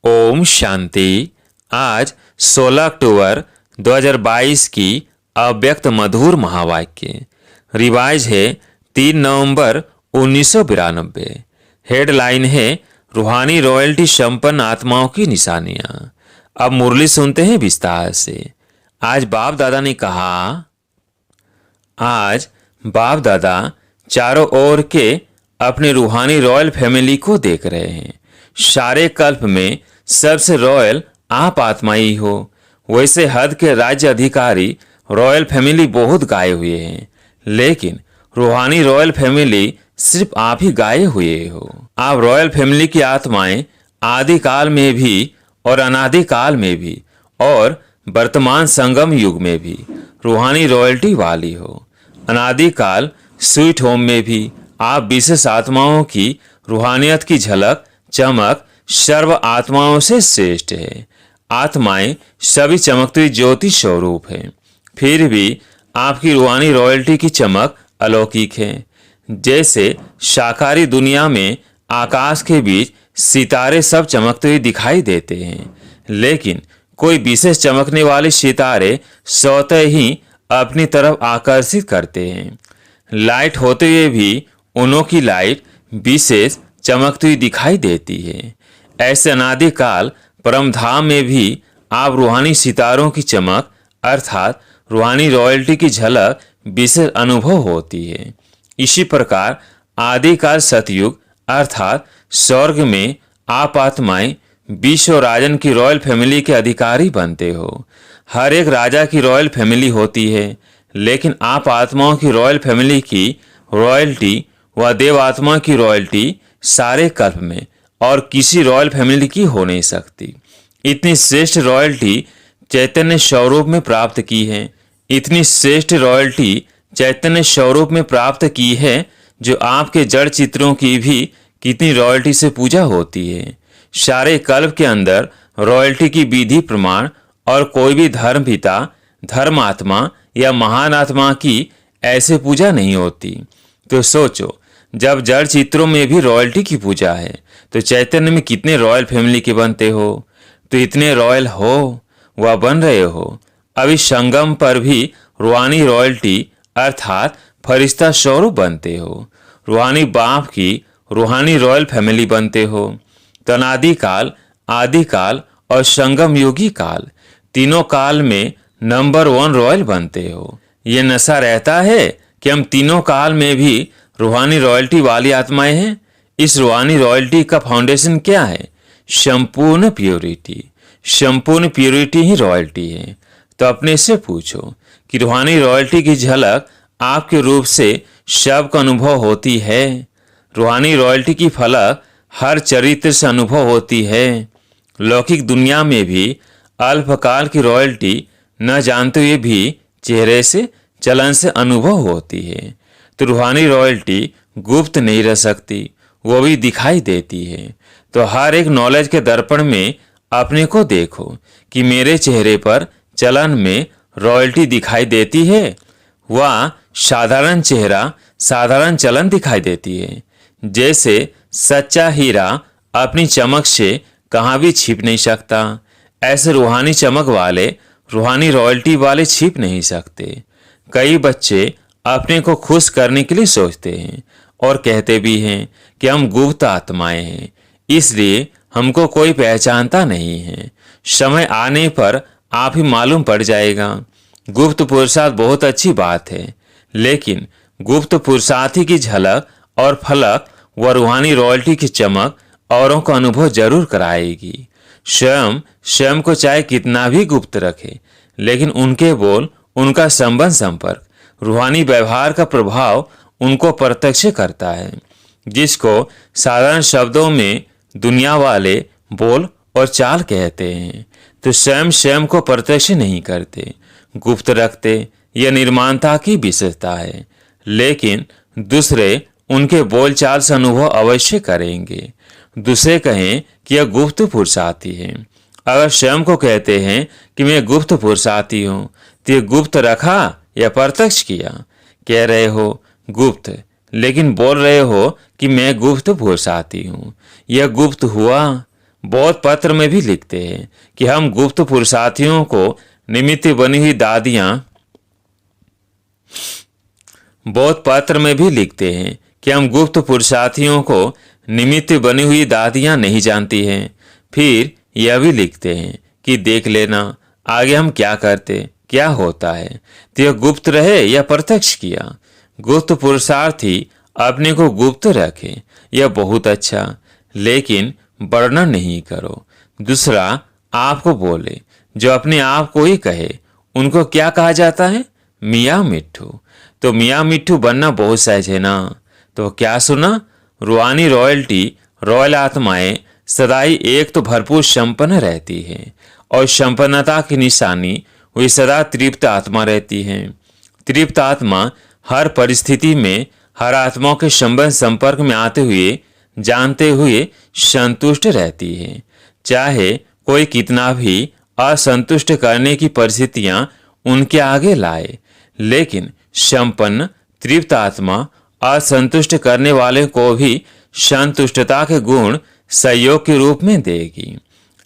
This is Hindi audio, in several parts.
ओम शांति। आज 16 अक्टूबर 2022 की अव्यक्त मधुर महावाक्य रिवाइज है 3 नवंबर 1992। हेडलाइन है रूहानी रॉयल्टी संपन्न आत्माओं की निशानियां। अब मुरली सुनते हैं विस्तार से। आज बाप दादा ने कहा, आज बाप दादा चारों ओर के अपने रूहानी रॉयल फैमिली को देख रहे हैं। सारे कल्प में सबसे रॉयल आप आत्मा ही हो। वैसे हद के राज्य अधिकारी रॉयल फैमिली बहुत गाए हुए हैं, लेकिन रूहानी रॉयल फैमिली सिर्फ आप ही गाए हुए हो। आप रॉयल फैमिली की आत्माएं आदि काल में भी और अनादि काल में भी और वर्तमान संगम युग में भी रूहानी रॉयल्टी वाली हो। अनादि काल स्वीट होम में भी आप विशेष आत्माओं की रूहानियत की झलक चमक सर्व आत्माओं से श्रेष्ठ है। आत्माएं सभी चमकती हुई ज्योति स्वरूप है, फिर भी आपकी रूहानी रॉयल्टी की चमक अलौकिक है। जैसे साकारी दुनिया में आकाश के बीच सितारे सब चमकते हुए दिखाई देते हैं, लेकिन कोई विशेष चमकने वाले सितारे स्वतः ही अपनी तरफ आकर्षित करते हैं। लाइट होते हुए भी उनों की लाइट विशेष चमकती हुई दिखाई देती है। ऐसे अनादि काल परम धाम में भी आप रूहानी सितारों की चमक अर्थात रूहानी रॉयल्टी की झलक विशेष अनुभव होती है। इसी प्रकार आदिकाल सतयुग अर्थात स्वर्ग में आप आत्माएं विश्व राजन की रॉयल फैमिली के अधिकारी बनते हो। हर एक राजा की रॉयल फैमिली होती है, लेकिन आप आत्माओं की रॉयल फैमिली की रॉयल्टी व देव आत्मा की रॉयल्टी सारे कल्प में और किसी रॉयल फैमिली की हो नहीं सकती। इतनी श्रेष्ठ रॉयल्टी चैतन्य स्वरूप में प्राप्त की है। इतनी श्रेष्ठ रॉयल्टी चैतन्य स्वरूप में प्राप्त की है जो आपके जड़ चित्रों की भी कितनी रॉयल्टी से पूजा होती है। सारे कल्प के अंदर रॉयल्टी की विधि प्रमाण और कोई भी धर्म पिता धर्मात्मा या महान आत्मा की ऐसे पूजा नहीं होती। तो सोचो, जब जड़ चित्रों में भी रॉयल्टी की पूजा है तो चैतन्य में कितने रॉयल फैमिली के बनते हो। तो इतने रॉयल हो व बन रहे हो। अभी संगम पर भी रूहानी रॉयल्टी अर्थात फरिश्ता स्वरूप बनते हो। रूहानी बाप की रूहानी रॉयल फैमिली बनते हो। तो अनादि काल आदि काल और संगम योगी काल तीनों काल में नंबर 1 रॉयल बनते हो। ये नशा रहता है कि हम तीनों काल में भी रूहानी रॉयल्टी वाली आत्माएं हैं। इस रूहानी रॉयल्टी का फाउंडेशन क्या है? संपूर्ण प्योरिटी। संपूर्ण प्योरिटी ही रॉयल्टी है। तो अपने से पूछो कि रूहानी रॉयल्टी की झलक आपके रूप से सबका अनुभव होती है। रूहानी रॉयल्टी की फलक हर चरित्र से अनुभव होती है। लौकिक दुनिया में भी अल्पकाल की रॉयल्टी न जानते हुए भी चेहरे से चलन से अनुभव होती है। तो रूहानी रॉयल्टी गुप्त नहीं रह सकती, वो भी दिखाई देती है। तो हर एक नॉलेज के दर्पण में अपने को देखो कि मेरे चेहरे पर चलन में रॉयल्टी दिखाई देती है व साधारण चेहरा साधारण चलन दिखाई देती है। जैसे सच्चा हीरा अपनी चमक से कहाँ भी छिप नहीं सकता, ऐसे रूहानी चमक वाले रूहानी रॉयल्टी वाले छिप नहीं सकते। कई बच्चे अपने को खुश करने के लिए सोचते हैं और कहते भी हैं कि हम गुप्त आत्माएं हैं, इसलिए हमको कोई पहचानता नहीं है। समय आने पर आप ही मालूम पड़ जाएगा। गुप्त पुरुषार्थ बहुत अच्छी बात है, लेकिन गुप्त पुरुषार्थी की झलक और फलक व रूहानी रॉयल्टी की चमक औरों को अनुभव जरूर कराएगी। स्वयं को चाहे कितना भी गुप्त रखे, लेकिन उनके बोल उनका संबंध संपर्क रूहानी व्यवहार का प्रभाव उनको प्रत्यक्ष करता है, जिसको साधारण शब्दों में दुनिया वाले बोल और चाल कहते हैं। तो स्वयं को प्रत्यक्ष नहीं करते, गुप्त रखते। यह निर्माणता की विशेषता है, लेकिन दूसरे उनके बोलचाल से अनुभव अवश्य करेंगे। दूसरे कहें कि यह गुप्त पुरुषार्थी है। अगर स्वयं को कहते हैं कि मैं गुप्त पुरुषार्थी हूँ, तो यह गुप्त रखा या प्रत्यक्ष किया? कह रहे हो गुप्त, लेकिन बोल रहे हो कि मैं गुप्त पुरुषार्थी हूँ। यह गुप्त हुआ बहुत पत्र में भी लिखते हैं कि हम गुप्त पुरुषार्थियों को निमित्त बनी हुई दादियां बहुत पत्र में भी लिखते हैं कि हम गुप्त पुरुषार्थियों को निमित्त बनी हुई दादियां नहीं जानती हैं। फिर यह भी लिखते हैं कि देख लेना आगे हम क्या करते, क्या होता है, तो यह गुप्त रहे या प्रत्यक्ष किया। गुप्त पुरुषार्थी अपने को गुप्त रखे, यह बहुत अच्छा, लेकिन वर्णन नहीं करो। दूसरा आपको बोले, जो अपने आप को ही कहे, उनको क्या कहा जाता है? मियाँ मिट्ठू। तो मियाँ मिट्ठू बनना बहुत सहज है ना। तो क्या सुना? रूहानी रॉयल्टी, रॉयल आत्माएं सदा ही एक तो भरपूर संपन्न रहती है और संपन्नता की निशानी हुई सदा तृप्त आत्मा रहती है। तृप्त आत्मा हर परिस्थिति में हर आत्माओं के संबंध संपर्क में आते हुए जानते हुए संतुष्ट रहती है, चाहे कोई कितना भी असंतुष्ट करने की परिस्थितियां उनके आगे लाए। लेकिन संपन्न तृप्त आत्मा असंतुष्ट करने वाले को भी संतुष्टता के गुण सहयोग के रूप में देगी।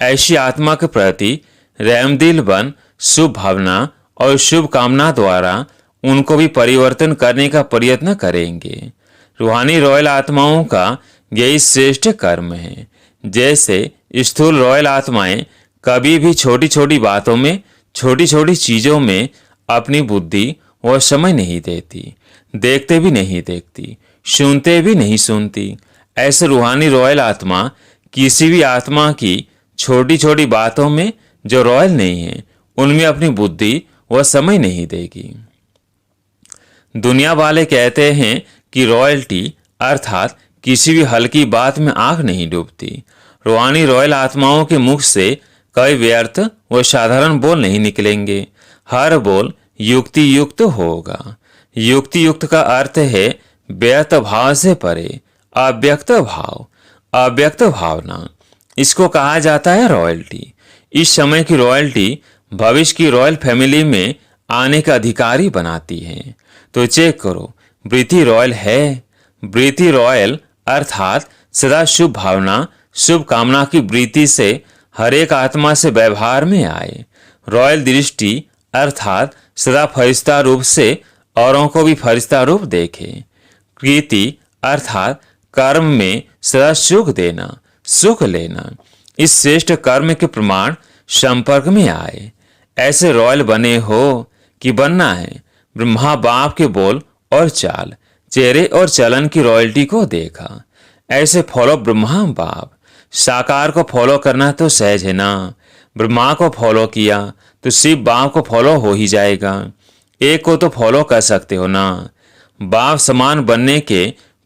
ऐसी आत्मा के प्रति रहमदिल बन शुभ भावना और शुभ कामना द्वारा उनको भी परिवर्तन करने का प्रयत्न करेंगे। रूहानी रॉयल आत्माओं का यही श्रेष्ठ कर्म है। जैसे स्थूल रॉयल आत्माएं कभी भी छोटी छोटी बातों में, छोटी छोटी चीजों में अपनी बुद्धि व समय नहीं देती, देखते भी नहीं देखती, सुनते भी नहीं सुनती। ऐसे रूहानी रॉयल आत्मा किसी भी आत्मा की छोटी छोटी बातों में जो रॉयल नहीं है उनमें अपनी बुद्धि व समय नहीं देगी। दुनिया वाले कहते हैं कि रॉयल्टी अर्थात किसी भी हल्की बात में आंख नहीं डूबती। रूहानी रॉयल आत्माओं के मुख से कई व्यर्थ व साधारण बोल नहीं निकलेंगे। हर बोल युक्ति युक्त होगा। युक्ति युक्त का अर्थ है व्यर्थ भाव से परे, अव्यक्त भाव, अव्यक्त भावना। इसको कहा जाता है रॉयल्टी। इस समय की रॉयल्टी भविष्य की रॉयल फैमिली में आने का अधिकारी बनाती है। तो चेक करो, वृत्ति रॉयल है। वृत्ति रॉयल अर्थात सदा शुभ भावना, शुभ कामना की वृत्ति से हर एक आत्मा से व्यवहार में आए। रॉयल दृष्टि अर्थात सदा फरिश्ता रूप से औरों को भी फरिश्ता रूप देखे। कृति अर्थात कर्म में सदा सुख देना, सुख लेना। इस श्रेष्ठ कर्म के प्रमाण संपर्क में आए। ऐसे रॉयल बने हो कि बनना है। ब्रह्मा बाप के बोल और चाल, चेहरे और चलन की रॉयल्टी को देखा। ऐसे फॉलो ब्रह्मा बाप। साकार को फॉलो करना तो सहज है ना। ब्रह्मा को फॉलो किया तो शिव बाप को फॉलो हो ही जाएगा। एक को तो फॉलो कर सकते हो ना। बाप समान बनने के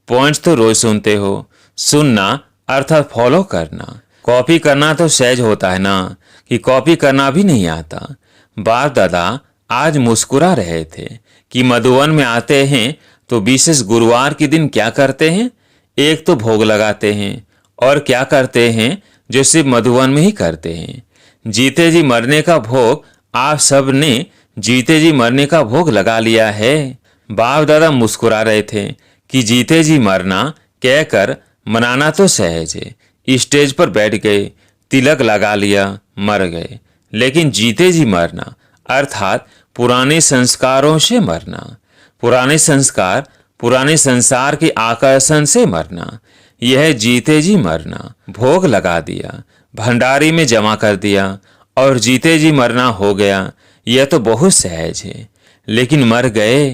पॉइंट्स तो रोज सुनते हो। सुनना अर्थात फॉलो करना। कॉपी करना तो सहज होता है ना, कि कॉपी करना भी नहीं आता। बाप दादा आज मुस्कुरा रहे थे कि मधुवन में आते हैं तो विशेष गुरुवार के दिन क्या करते हैं? एक तो भोग लगाते हैं और क्या करते हैं जो सिर्फ मधुवन में ही करते हैं। जीते जी मरने का भोग आप सब ने जीते जी मरने का भोग लगा लिया है। बाप दादा मुस्कुरा रहे थे कि जीते जी मरना कहकर मनाना तो सहज है। स्टेज पर बैठ गए, तिलक लगा लिया, मर गए। लेकिन जीते जी मरना अर्थात पुराने संस्कारों से मरना, पुराने संस्कार, पुराने संसार के आकर्षण से मरना, यह जीते जी मरना। भोग लगा दिया, भंडारी में जमा कर दिया और जीते जी मरना हो गया। यह तो बहुत सहज है, लेकिन मर गए।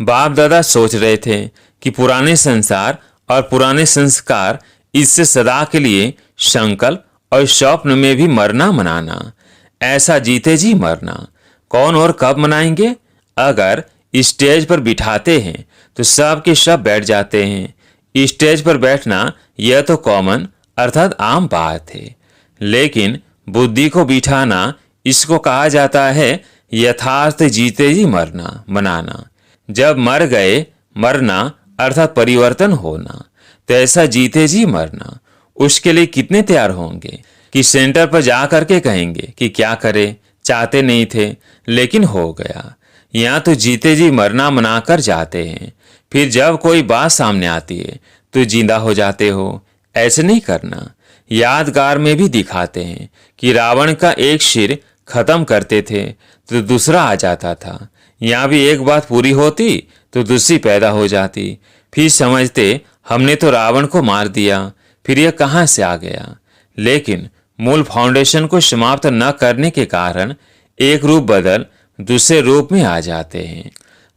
बाप दादा सोच रहे थे कि पुराने संसार और पुराने संस्कार, इससे सदा के लिए संकल्प और स्वप्न में भी मरना मनाना। ऐसा जीते जी मरना कौन और कब मनाएंगे? अगर स्टेज पर बिठाते हैं तो सब के सब बैठ जाते हैं। स्टेज पर बैठना यह तो कॉमन अर्थात आम बात है, लेकिन बुद्धि को बिठाना, इसको कहा जाता है यथार्थ जीते जी मरना मनाना। जब मर गए, मरना अर्थात परिवर्तन होना, तो ऐसा जीते जी मरना। उसके लिए कितने तैयार होंगे कि सेंटर पर जा करके कहेंगे कि क्या करें, चाहते नहीं थे लेकिन हो गया। यहाँ तो जीते जी मरना मनाकर जाते हैं, फिर जब कोई बात सामने आती है तो जिंदा हो जाते हो। ऐसे नहीं करना। यादगार में भी दिखाते हैं कि रावण का एक सिर खत्म करते थे तो दूसरा आ जाता था। यहाँ भी एक बात पूरी होती तो दूसरी पैदा हो जाती। फिर समझते हमने तो रावण को मार दिया, फिर यह कहाँ से आ गया। लेकिन मूल फाउंडेशन को समाप्त न करने के कारण एक रूप बदल दूसरे रूप में आ जाते हैं।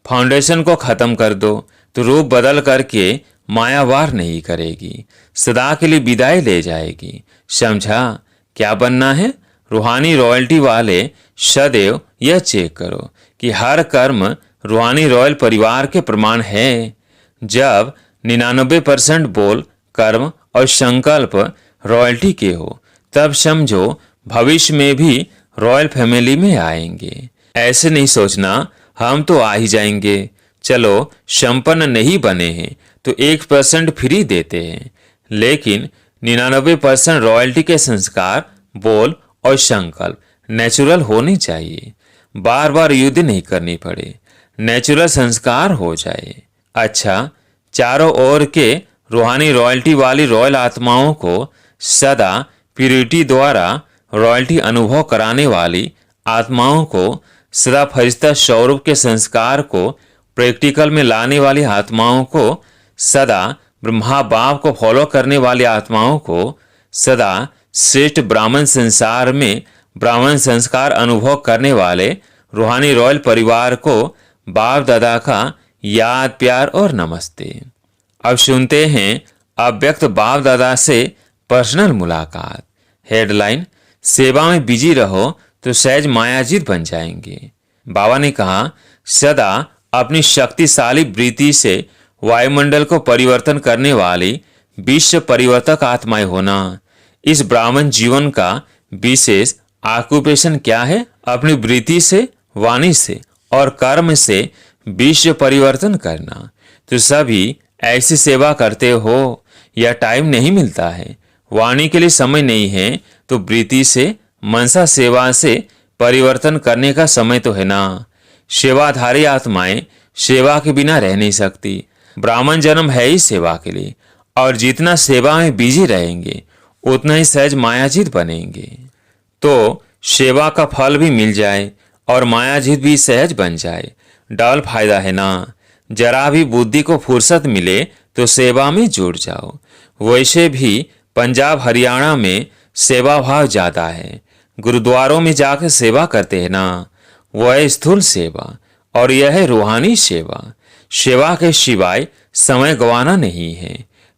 फाउंडेशन को खत्म कर दो तो रूप बदल करके माया वार नहीं करेगी, सदा के लिए विदाई ले जाएगी। समझा? क्या बनना है? रूहानी रॉयल्टी वाले सदैव यह चेक करो कि हर कर्म रूहानी रॉयल परिवार के प्रमाण है। जब 99% बोल, कर्म और संकल्प रॉयल्टी के हो तब समझो भविष्य में भी रॉयल फैमिली में आएंगे। ऐसे नहीं सोचना हम तो आ ही जाएंगे, चलो संपन्न नहीं बने हैं तो 1% फ्री देते हैं। लेकिन 99% रॉयल्टी के संस्कार, बोल और संकल्प नेचुरल होने चाहिए। बार बार युद्ध नहीं करनी पड़े, नेचुरल संस्कार हो जाए। अच्छा, चारों ओर के रूहानी रॉयल्टी वाली रॉयल आत्माओं को सदा प्यूरिटी द्वारा रॉयल्टी अनुभव कराने वाली आत्माओं को, सदा फरिश्ता स्वरूप के संस्कार को प्रैक्टिकल में लाने वाली आत्माओं को, सदा ब्रह्मा बाप को फॉलो करने वाली आत्माओं को, सदा श्रेष्ठ ब्राह्मण संसार में ब्राह्मण संस्कार अनुभव करने वाले रूहानी रॉयल परिवार को बाप दादा का याद, प्यार और नमस्ते। अब सुनते हैं अव्यक्त बाप दादा से पर्सनल मुलाकात। हेडलाइन, सेवा में बिजी रहो तो सहज मायाजीत बन जाएंगे। बाबा ने कहा, सदा अपनी शक्तिशाली वृत्ति से वायुमंडल को परिवर्तन करने वाली विश्व परिवर्तक आत्माएं होना। इस ब्राह्मण जीवन का विशेष ऑक्यूपेशन क्या है? अपनी वृत्ति से, वाणी से और कर्म से विश्व परिवर्तन करना। तो सभी ऐसी सेवा करते हो या टाइम नहीं मिलता है, वाणी के लिए समय नहीं है तो वृत्ति से, मनसा सेवा से परिवर्तन करने का समय तो है ना। सेवाधारी आत्माएं सेवा के बिना रह नहीं सकती। ब्राह्मण जन्म है ही सेवा के लिए, और जितना सेवा में बिजी रहेंगे उतना ही सहज मायाजीत बनेंगे। तो सेवा का फल भी मिल जाए और मायाजीत भी सहज बन जाए, डबल फायदा है ना। जरा भी बुद्धि को फुर्सत मिले तो सेवा में जुड़ जाओ। वैसे भी पंजाब हरियाणा में सेवा भाव ज्यादा है। गुरुद्वारों में जाकर सेवा करते हैं ना, वह स्थूल सेवा और यह है रूहानी सेवा। सेवा के सिवाय समय गंवाना नहीं है।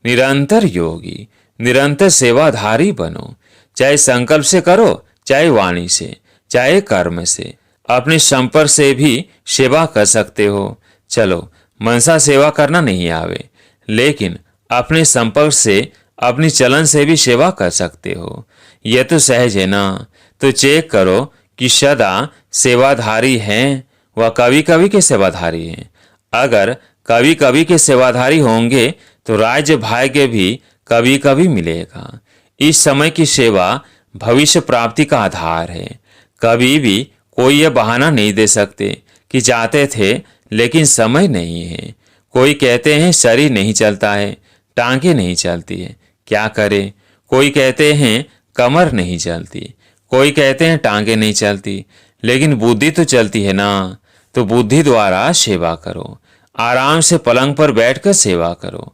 निरंतर योगी, निरंतर सेवाधारी बनो। चाहे संकल्प से करो, चाहे वाणी से, चाहे कर्म से। अपने संपर्क से भी सेवा कर सकते हो। चलो, मनसा सेवा करना नहीं आवे, लेकिन अपने संपर्क से, अपनी चलन से भी सेवा कर सकते हो। यह तो सहज है ना। तो चेक करो कि सदा सेवाधारी हैं व कभी कभी के सेवाधारी हैं। अगर कभी कभी के सेवाधारी होंगे तो राज्य भाग्य भी कभी कभी मिलेगा। इस समय की सेवा भविष्य प्राप्ति का आधार है। कभी भी कोई यह बहाना नहीं दे सकते कि चाहते थे लेकिन समय नहीं है। कोई कहते हैं शरीर नहीं चलता है, टांगे नहीं चलती है, क्या करे। कोई कहते हैं कमर नहीं चलती, कोई कहते हैं टांगे नहीं चलती, लेकिन बुद्धि तो चलती है ना। तो बुद्धि द्वारा सेवा करो। आराम से पलंग पर बैठकर सेवा करो।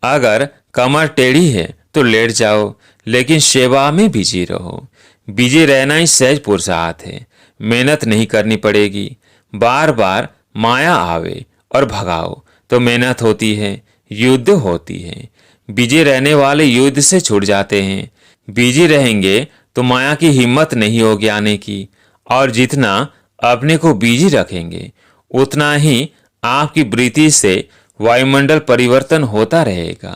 अगर कमर टेढ़ी है तो लेट जाओ, लेकिन सेवा में बिजी रहो। बिजी रहना ही सहज पुरुषार्थ है। मेहनत नहीं करनी पड़ेगी। बार बार माया आवे और भगाओ तो मेहनत होती है, युद्ध होती है। बिजी रहने वाले युद्ध से छूट जाते हैं। बिजी रहेंगे तो माया की हिम्मत नहीं होगी आने की। और जितना अपने को बिजी रखेंगे उतना ही आपकी वृत्ति से वायुमंडल परिवर्तन होता रहेगा।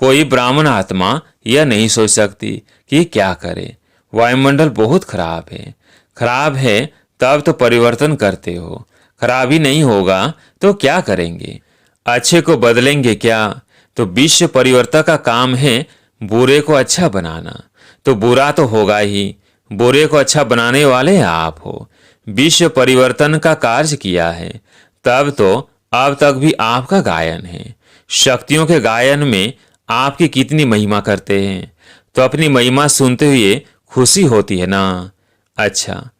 कोई ब्राह्मण आत्मा यह नहीं सोच सकती कि क्या करे, वायुमंडल बहुत खराब है। खराब है तब तो परिवर्तन करते हो, खराब ही नहीं होगा तो क्या करेंगे। अच्छे को बदलेंगे क्या। तो विश्व परिवर्तन का काम है बुरे को अच्छा बनाना। तो बुरा तो होगा ही, बुरे को अच्छा बनाने वाले आप हो। विश्व परिवर्तन का कार्य किया है तब तो अब तक भी आपका गायन है। शक्तियों के गायन में आपकी कितनी महिमा करते हैं। तो अपनी महिमा सुनते हुए खुशी होती है ना। अच्छा,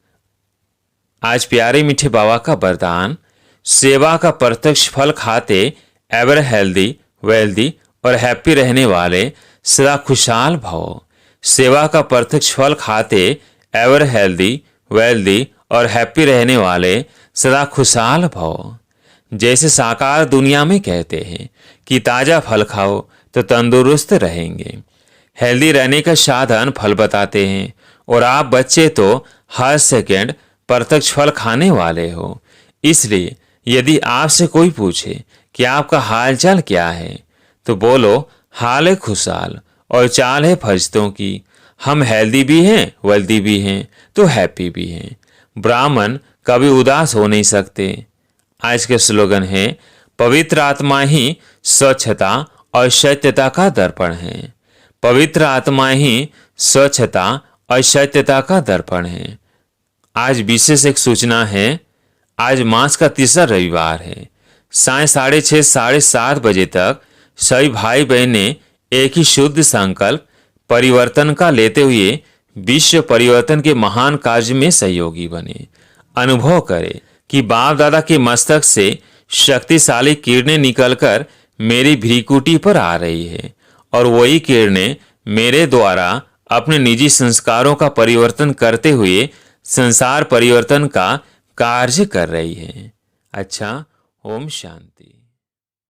आज प्यारे मीठे बाबा का वरदान, सेवा का प्रत्यक्ष फल खाते एवर हेल्दी, वेल्दी और हैप्पी रहने वाले सदा खुशहाल भव। सेवा का प्रत्यक्ष फल खाते एवर हेल्दी, वेल्दी और हैप्पी रहने वाले सदा खुशहाल भव। जैसे साकार दुनिया में कहते हैं कि ताजा फल खाओ तो तंदुरुस्त रहेंगे। हेल्दी रहने का साधन फल बताते हैं, और आप बच्चे तो हर सेकंड प्रत्यक्ष फल खाने वाले हो। इसलिए यदि आपसे कोई पूछे कि आपका हाल चाल क्या है, तो बोलो हाल है खुशहाल और चाल है फरिश्तों की। हम हेल्दी भी हैं, वेल्दी भी हैं, तो हैप्पी भी हैं। ब्राह्मण कभी उदास हो नहीं सकते। आज के स्लोगन है, पवित्र आत्मा ही स्वच्छता और सत्यता का दर्पण है। पवित्र आत्मा ही स्वच्छता और सत्यता का दर्पण है। आज विशेष एक सूचना है, आज मास का तीसरा रविवार है। साय 6:30 7:30 बजे तक सभी भाई बहनें एक ही शुद्ध संकल्प परिवर्तन का लेते हुए विश्व परिवर्तन के महान कार्य में सहयोगी बने। अनुभव करें कि बाप दादा के मस्तक से शक्तिशाली किरणें निकलकर मेरी भ्रीकुटी पर आ रही है, और वही किरणें मेरे द्वारा अपने निजी संस्कारों का परिवर्तन करते हुए संसार परिवर्तन का कार्य कर रही है। अच्छा, ओम शांति।